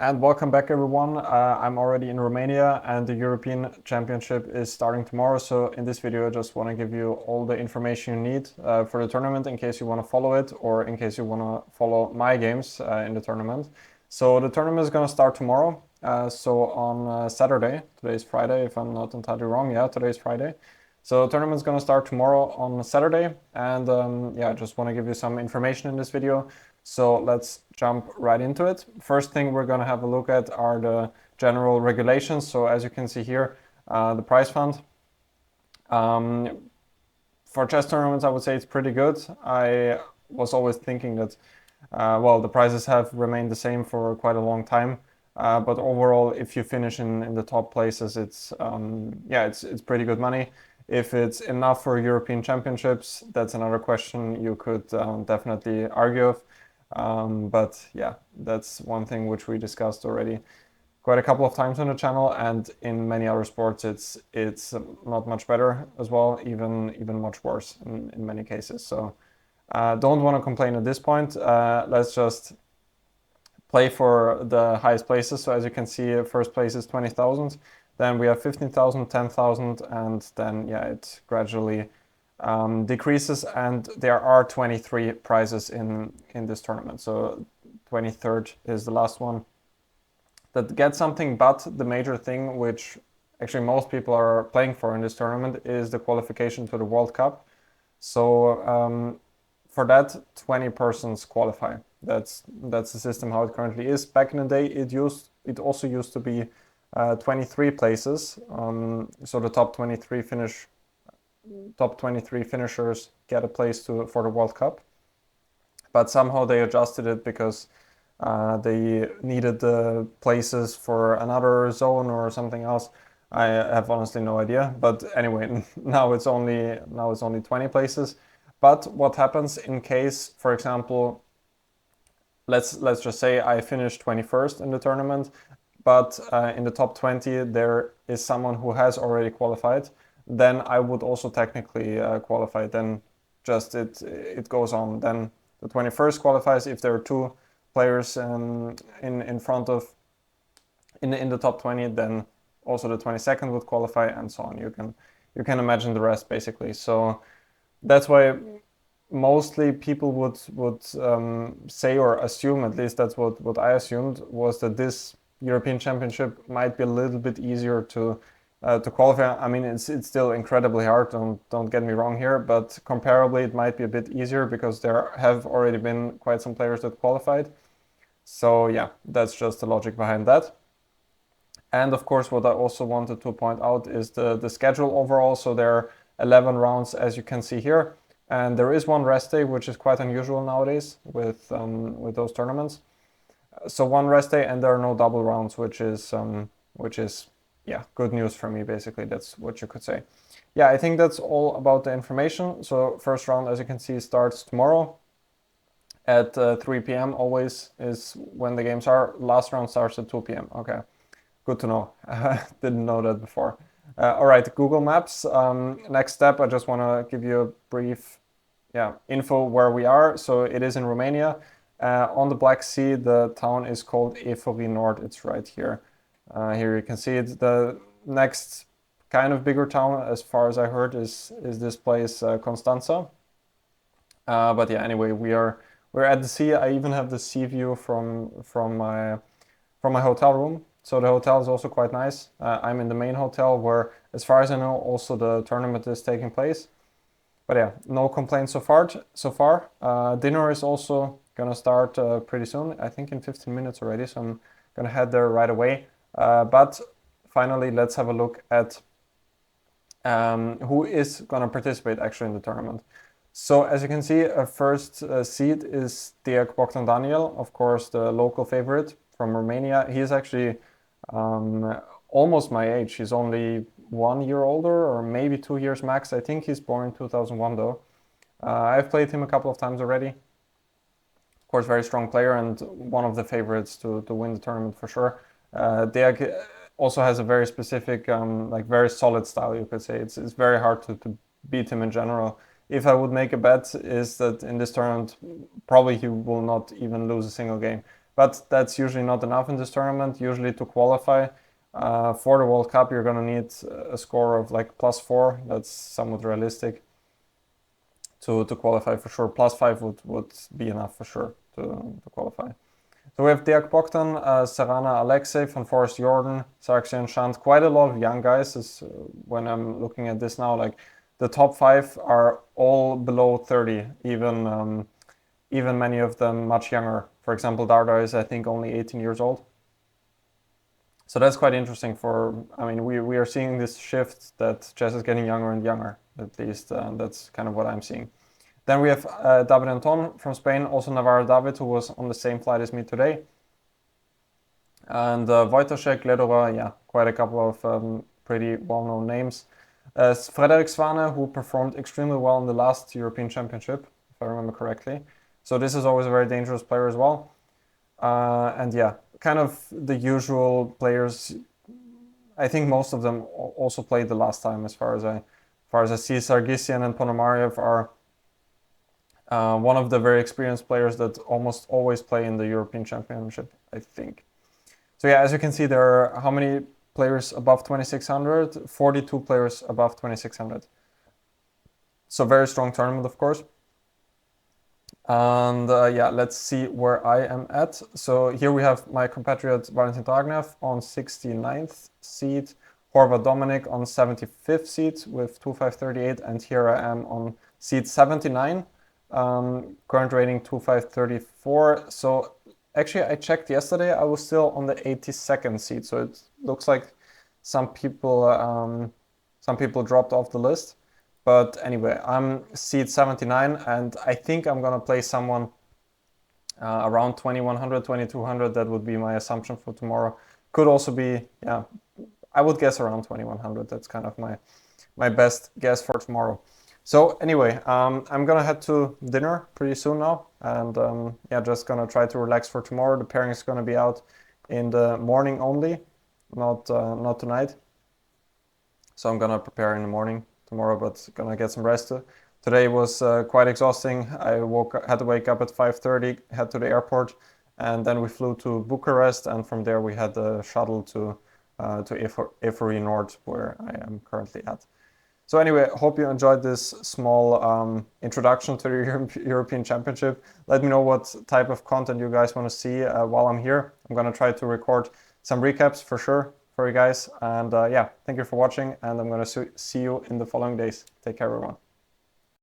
And welcome back, everyone. I'm already in Romania and the European Championship is starting tomorrow. So in this video, I just want to give you all the information you need for the tournament in case you want to follow it or in case you want to follow my games in the tournament. So the tournament is going to start tomorrow. So on Saturday, today is Friday, if I'm not entirely wrong. Yeah, today is Friday. So the tournament is going to start tomorrow on Saturday. And yeah, I just want to give you some information in this video. So let's jump right into it. First thing we're going to have a look at are the general regulations. So as you can see here, the prize fund. For chess tournaments, I would say it's pretty good. I was always thinking that, well, the prizes have remained the same for quite a long time. But overall, if you finish in the top places, yeah, it's pretty good money. If it's enough for European Championships, that's another question you could definitely argue of. But yeah, that's one thing which we discussed already quite a couple of times on the channel, and in many other sports it's not much better as well, even much worse in many cases. So don't want to complain at this point. Let's just play for the highest places. So as you can see, first place is 20,000, then we have 15,000, 10,000, and then yeah, it gradually decreases, and there are 23 prizes in this tournament. So 23rd is the last one that gets something, but the major thing which actually most people are playing for in this tournament is the qualification to the World Cup. So for that, 20 persons qualify. That's the system how it currently is. Back in the day, it also used to be 23 places. So the top 23 finishers get a place for the World Cup. But somehow they adjusted it because they needed the places for another zone or something else. I have honestly no idea. But anyway, now it's only 20 places. But what happens in case, for example, let's just say I finished 21st in the tournament, but in the top 20 there is someone who has already qualified, then I would also technically qualify. Then just it goes on. Then the 21st qualifies if there are two players in front of in the top 20, then also the 22nd would qualify, and so on. You can imagine the rest basically. So that's why mostly people would say or assume, at least that's what I assumed, was that this European Championship might be a little bit easier to qualify. I mean, it's still incredibly hard. Don't get me wrong here, but comparably, it might be a bit easier because there have already been quite some players that qualified. So yeah, that's just the logic behind that. And of course, what I also wanted to point out is the schedule overall. So there are 11 rounds, as you can see here, and there is one rest day, which is quite unusual nowadays with those tournaments. So one rest day, and there are no double rounds, which is yeah, good news for me. Basically, that's what you could say. Yeah, I think that's all about the information. So first round, as you can see, starts tomorrow at 3 p.m. always is when the games are. Last round starts at 2 p.m. Okay, good to know. Didn't know that before. All right, Google Maps. Next step, I just want to give you a brief info where we are. So it is in Romania. On the Black Sea, the town is called Efori Nord. It's right here. Here you can see it. The next kind of bigger town, as far as I heard, is this place Constanța. But yeah, anyway, we're at the sea. I even have the sea view from my hotel room. So the hotel is also quite nice. I'm in the main hotel where, as far as I know, also the tournament is taking place. But yeah, no complaints so far. Dinner is also gonna start pretty soon. I think in 15 minutes already. So I'm gonna head there right away. But finally, let's have a look at who is gonna participate actually in the tournament. So as you can see, a first seed is Deac Bogdan Daniel, of course, the local favorite from Romania. He is actually almost my age. He's only 1 year older, or maybe 2 years max. I think he's born in 2001 though. I've played him a couple of times already. Of course, very strong player and one of the favorites to win the tournament for sure. Deac also has a very specific, like very solid style, you could say. It's very hard to beat him in general. If I would make a bet, is that in this tournament, probably he will not even lose a single game. but that's usually not enough in this tournament. Usually to qualify for the World Cup, you're going to need a score of like +4. That's somewhat realistic to qualify for sure. +5 would be enough for sure to qualify. So we have Dirk Bogdan, Serena Alexei, Van Forest Jordan, Sargsyan Shant, quite a lot of young guys. When I'm looking at this now, like the top 5 are all below 30, even many of them much younger. For example, Dardar is I think only 18 years old. So that's quite interesting we are seeing this shift that chess is getting younger and younger. At least that's kind of what I'm seeing. Then we have David Anton from Spain, also Navarro David, who was on the same flight as me today. And Wojtaszek, Ledova, yeah, quite a couple of pretty well-known names. Frederik Svane, who performed extremely well in the last European Championship, if I remember correctly. So this is always a very dangerous player as well. And yeah, kind of the usual players. I think most of them also played the last time, as far as I see. Sargsyan and Ponomarev are one of the very experienced players that almost always play in the European Championship, I think. So yeah, as you can see, there are how many players above 2600? 42 players above 2600. So very strong tournament, of course. And yeah, let's see where I am at. So here we have my compatriot Valentin Dragnev on 69th seed, Horvath Dominik on 75th seed with 2538, and here I am on seed 79. Current rating 2534. So actually, I checked yesterday. I was still on the 82nd seed. So it looks like some people dropped off the list. But anyway, I'm seed 79, and I think I'm gonna play someone around 2100, 2200. That would be my assumption for tomorrow. Could also be, yeah, I would guess around 2100. That's kind of my best guess for tomorrow. So anyway, I'm gonna head to dinner pretty soon now, and yeah, just gonna try to relax for tomorrow. The pairing is gonna be out in the morning only, not tonight. So I'm gonna prepare in the morning tomorrow, but gonna get some rest. Today was quite exhausting. I had to wake up at 5:30, head to the airport, and then we flew to Bucharest, and from there we had the shuttle to Eforie Nord, where I am currently at. So anyway, hope you enjoyed this small introduction to the European Championship. Let me know what type of content you guys want to see while I'm here. I'm going to try to record some recaps for sure for you guys. And yeah, thank you for watching, and I'm going to see you in the following days. Take care, everyone.